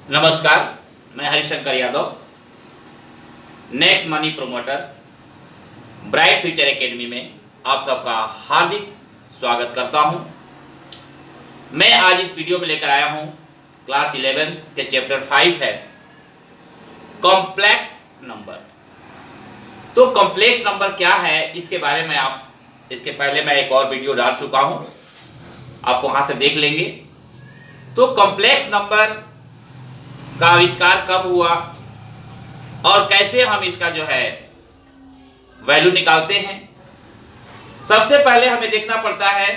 नमस्कार, मैं Harishankar Yadav, next money promoter bright future academy में आप सबका हार्दिक स्वागत करता हूं। मैं आज इस वीडियो में लेकर आया हूं क्लास 11 के चैप्टर 5 है कॉम्प्लेक्स नंबर। तो कॉम्प्लेक्स नंबर क्या है इसके बारे में इसके पहले मैं एक और वीडियो डाल चुका हूं, आप वहां से देख लेंगे। तो कॉम्प्लेक्स नंबर का आविष्कार कब हुआ और कैसे हम इसका जो है वैल्यू निकालते हैं। सबसे पहले हमें देखना पड़ता है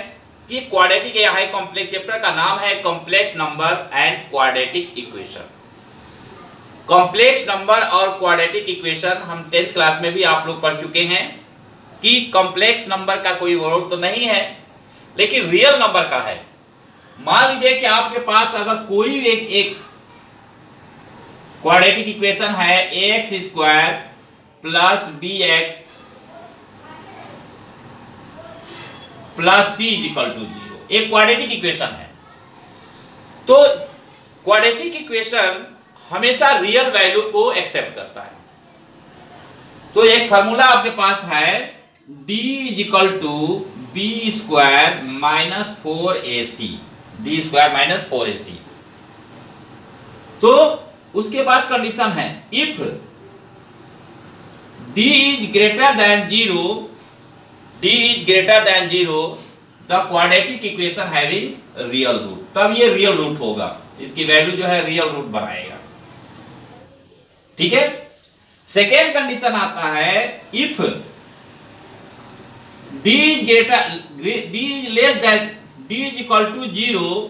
कि क्वाड्रेटिक यहाँ कॉम्प्लेक्स चैप्टर का नाम है complex number and quadratic equation. Complex number और क्वाड्रेटिक इक्वेशन हम 10th क्लास में भी आप लोग पढ़ चुके हैं कि कॉम्प्लेक्स नंबर का कोई वर्ड तो नहीं है लेकिन रियल नंबर का है। मान लीजिए कि आपके पास अगर कोई एक क्वाड्रेटिक इक्वेशन है ax square plus bx plus c equal to 0, एक क्वाड्रेटिक इक्वेशन है। तो क्वाड्रेटिक इक्वेशन हमेशा रियल वैल्यू को एक्सेप्ट करता है। तो एक फार्मूला आपके पास है d equal to b square minus 4ac, d square minus 4ac। तो उसके बाद कंडीशन है if d is greater than 0, d is greater than 0 the quadratic equation having real root, तब ये रियल रूट होगा, इसकी वैल्यू जो है रियल रूट बनाएगा। ठीक है। सेकेंड कंडीशन आता है if d is greater d is less than d is equal to 0।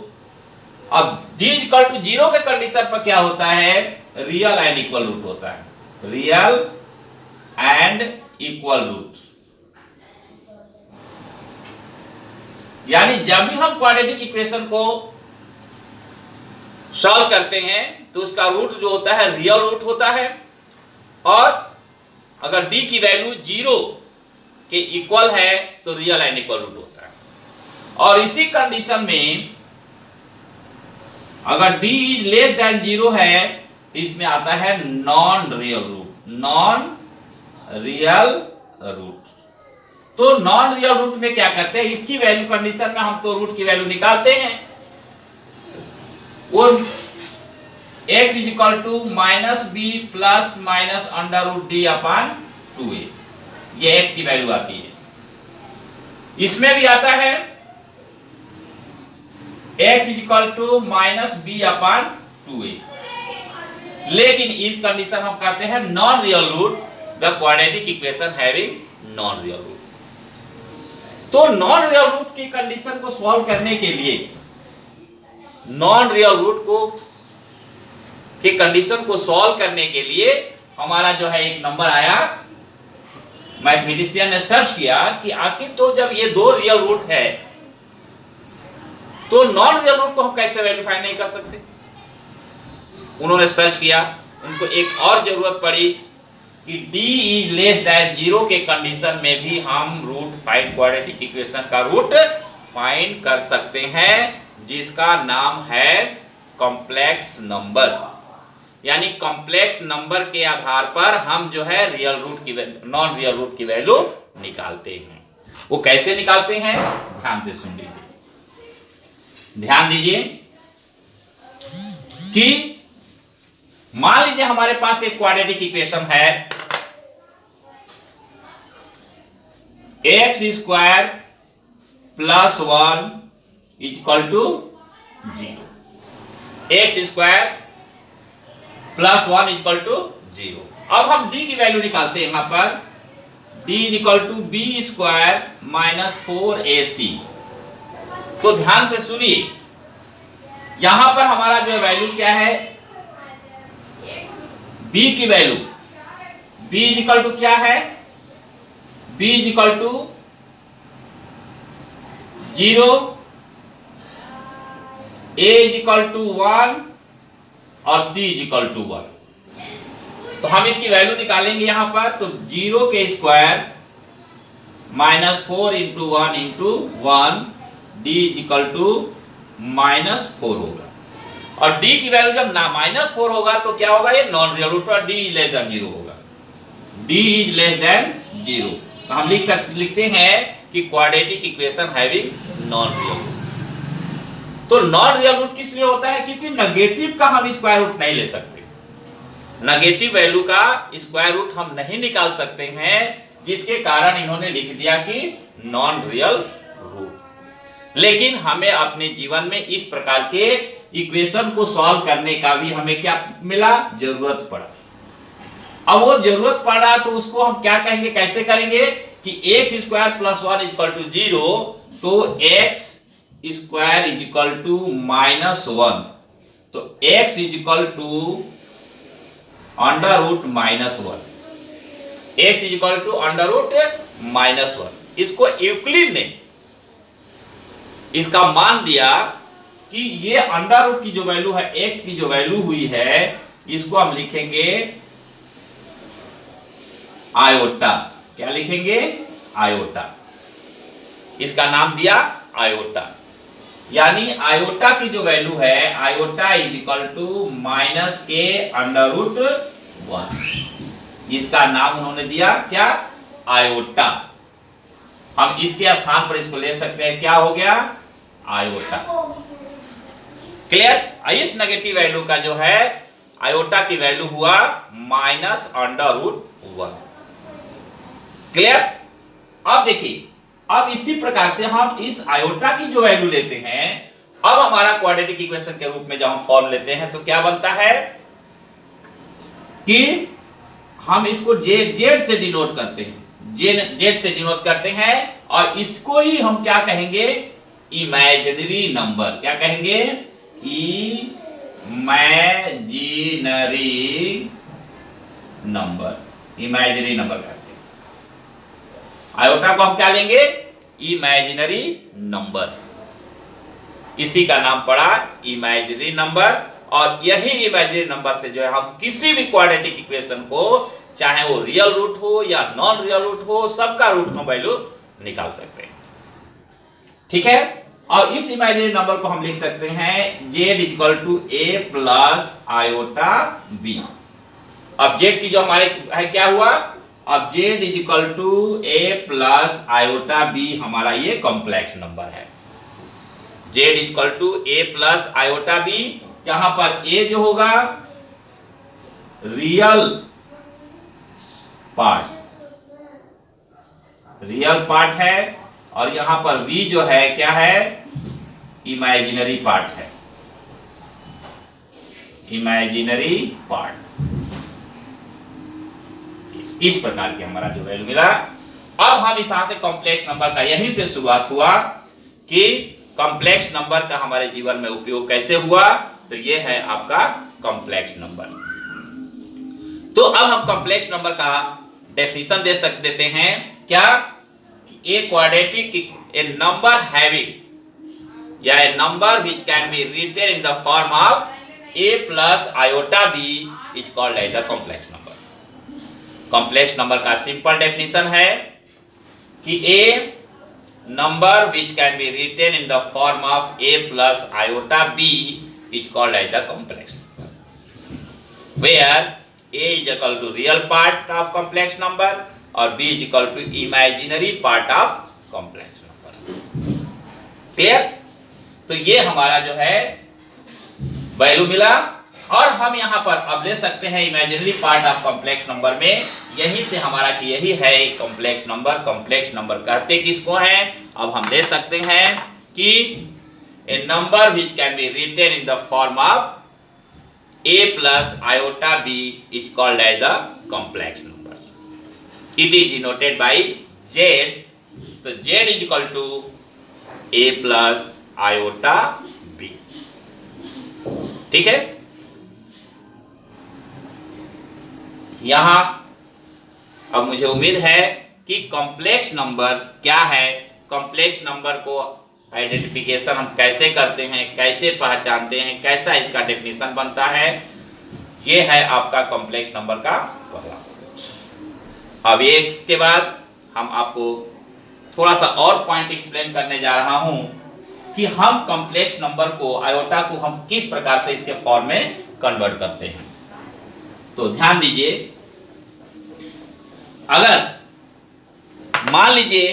अब d इक्वल टू 0 के कंडीशन पर क्या होता है, रियल एंड इक्वल रूट होता है, रियल एंड इक्वल रूट। यानी जब भी हम क्वाड्रेटिक इक्वेशन को सॉल्व करते हैं तो उसका रूट जो होता है रियल रूट होता है, और अगर d की वैल्यू 0 के इक्वल है तो रियल एंड इक्वल रूट होता है। और इसी कंडीशन में अगर d इज लेस देन 0 है तो इसमें आता है non real root, non real root. तो नॉन रियल रूट में क्या करते हैं, इसकी वैल्यू कंडीशन में हम तो रूट की वैल्यू निकालते हैं। वो x is equal to minus B plus minus under root D upon 2a, ये x की वैल्यू आती है। इसमें भी आता है x is equal to minus B upon 2a, लेकिन इस कंडीशन हम कहते हैं non real root, the quadratic equation having non real root. तो नॉन रियल रूट की कंडीशन को सॉल्व करने के लिए, नॉन रियल रूट को की कंडीशन को सॉल्व करने के लिए हमारा जो है एक नंबर आया, मैथमेटिशियन ने सर्च किया कि आखिर तो जब ये दो रियल रूट है तो नॉन रियल रूट को हम कैसे वेरीफाई नहीं कर सकते। उन्होंने सर्च किया, उनको एक और जरूरत पड़ी कि d इज लेस देन 0 के कंडीशन में भी हम रूट फाइंड, क्वाड्रेटिक इक्वेशन का रूट फाइंड कर सकते हैं, जिसका नाम है कॉम्प्लेक्स नंबर। यानी कॉम्प्लेक्स नंबर के आधार पर हम जो है रियल रूट की नॉन रियल रूट की वैल्यू निकालते हैं। वो कैसे निकालते हैं, ध्यान से सुन लीजिए, ध्यान दीजिए कि मान लीजिए हमारे पास एक क्वाड्रेटिक इक्वेशन है x square plus 1 is equal to 0, x square plus 1 is equal to 0। अब हम d की वैल्यू निकालते हैं। यहां पर d is equal to b square minus 4ac। तो ध्यान से सुनिए, यहां पर हमारा जो वैल्यू क्या है, b की value, b is equal to क्या है, b is equal to 0, a is equal to 1 और c इज इक्वल टू 1। तो हम इसकी वैल्यू निकालेंगे यहां पर, तो 0 के square minus 4 into 1 into 1, d is equal to -4 होगा। और d की वैल्यू जब ना -4 होगा तो क्या होगा, ये नॉन रियल रूट और d लेस देन 0 होगा, d इज लेस देन 0। तो हम लिखते हैं कि quadratic equation having non real root. तो नॉन रियल रूट किस लिए होता है, क्योंकि नेगेटिव का हम स्क्वायर रूट नहीं ले सकते, नेगेटिव वैल्यू का स्क्वायर रूट हम नहीं निकाल सकते हैं, जिसके कारण इन्होंने लिख दिया कि नॉन रियल रूट। लेकिन हमें अपने जीवन में इस प्रकार के इक्वेशन को सॉल्व करने का भी हमें क्या मिला, जरूरत पड़ा। अब वो जरूरत पड़ा तो उसको हम क्या कहेंगे, कैसे करेंगे कि x square plus 1 equal to 0, तो x square is equal to -1, तो x is equal to under root -1, x is equal to under root -1। इसको यूक्लिड ने इसका मान दिया कि ये अंडर रूट की जो वैल्यू है, x की जो वैल्यू हुई है, इसको हम लिखेंगे आयोटा। क्या लिखेंगे, आयोटा। इसका नाम दिया आयोटा, यानी आयोटा की जो वैल्यू है, iota is equal to -k under root 1। इसका नाम उन्होंने दिया क्या, आयोटा। हम इसके स्थान पर इसको ले सकते हैं, क्या हो गया, आयोटा। क्लियर। इस नेगेटिव वैल्यू का जो है आयोटा की वैल्यू हुआ -√1। क्लियर। अब देखिए, अब इसी प्रकार से हम इस आयोटा की जो वैल्यू लेते हैं, अब हमारा क्वाड्रेटिक इक्वेशन के रूप में जब हम फॉर्म लेते हैं तो क्या बनता है कि हम इसको जेड से डिनोट करते हैं, जेड से डिनोट करते हैं, और इसको ही हम क्या कहेंगे, इमेजिनरी नंबर। क्या कहेंगे, इमेजिनरी नंबर, इमेजिनरी नंबर कहते हैं। आयोटा को हम क्या लेंगे, इमेजिनरी नंबर। इसी का नाम पड़ा इमेजिनरी नंबर। और यही इमेजिनरी नंबर से जो है हम किसी भी क्वाड्रेटिक इक्वेशन को, चाहे वो रियल रूट हो या नॉन रियल रूट हो, सबका रूट का वैल्यू निकाल सकते हैं। ठीक है। और इस इमेजिनरी नंबर को हम लिख सकते हैं z equal to a plus iota b। अब z की जो हमारे है क्या हुआ, अब z is equal to a plus iota b हमारा ये कॉम्प्लेक्स नंबर है। z is equal to a plus iota b, यहां पर a जो होगा रियल पार्ट है, और यहां पर v जो है क्या है, इमेजिनरी पार्ट है, इमेजिनरी पार्ट। इस प्रकार के हमारा जो वैल्यू मिला। अब हम इस से कॉम्प्लेक्स नंबर का यहीं से शुरुआत हुआ कि कॉम्प्लेक्स नंबर का हमारे जीवन में उपयोग कैसे हुआ, तो ये है आपका कॉम्प्लेक्स नंबर। तो अब हम कॉम्प्लेक्स नंबर का डेफिनेशन देते हैं क्या, a quadratic a number having या a number which can be written in the form of a plus iota b is called as the complex number. Complex number का simple definition है कि a number which can be written in the form of a plus iota b is called as the complex number, where a is equal to real part of complex number और b is equal to imaginary part of complex number। Clear. तो ये हमारा जो है value मिला, और हम यहां पर अब ले सकते हैं imaginary part of complex number में, यहीं से हमारा कि यही है कॉम्प्लेक्स नंबर। कॉम्प्लेक्स नंबर कहते किसको हैं, अब हम ले सकते हैं कि a number which can be written in the form of a plus iota b is called as the complex number. It is denoted by z। तो z is equal to a plus iota b। ठीक है। यहां अब मुझे उम्मीद है कि complex number क्या है, कॉम्प्लेक्स नंबर को आइडेंटिफिकेशन हम कैसे करते हैं, कैसे पहचानते हैं, कैसा इसका डेफिनेशन बनता है, ये है आपका कॉम्प्लेक्स नंबर का पहला। अब ये इसके बाद हम आपको थोड़ा सा और पॉइंट एक्सप्लेन करने जा रहा हूं कि हम कॉम्प्लेक्स नंबर को आयोटा को हम किस प्रकार से इसके फॉर्म में कन्वर्ट करते हैं। तो ध्यान दीजिए, अगर मान लीजिए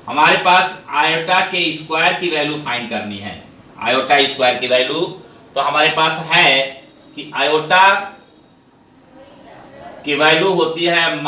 हमारे पास आयोटा के स्क्वायर की वैल्यू फाइंड करनी है, आयोटा स्क्वायर की वैल्यू, तो हमारे पास है कि आयोटा की वैल्यू होती है